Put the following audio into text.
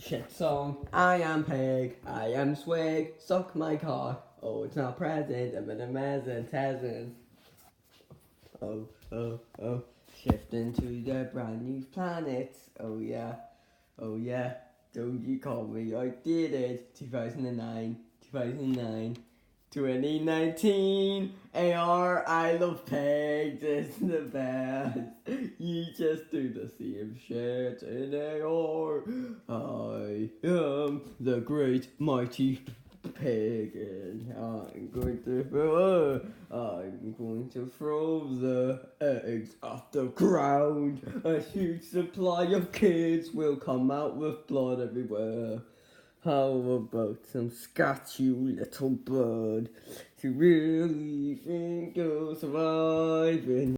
shit song. I am pig, I am swig, suck my cock. Oh, it's not present, I'm an amazing peasant. Oh, oh, oh, shifting to the brand new planet. Oh yeah, don't you call me, I did it. 2009, 2019. AR, I love pigs, it's the best. You just do the same shit in AR. I am the great mighty pig, and I'm going to throw the eggs off the ground. A huge supply of kids will come out with blood everywhere. How about some scotch, you little bird? You really think you'll survive in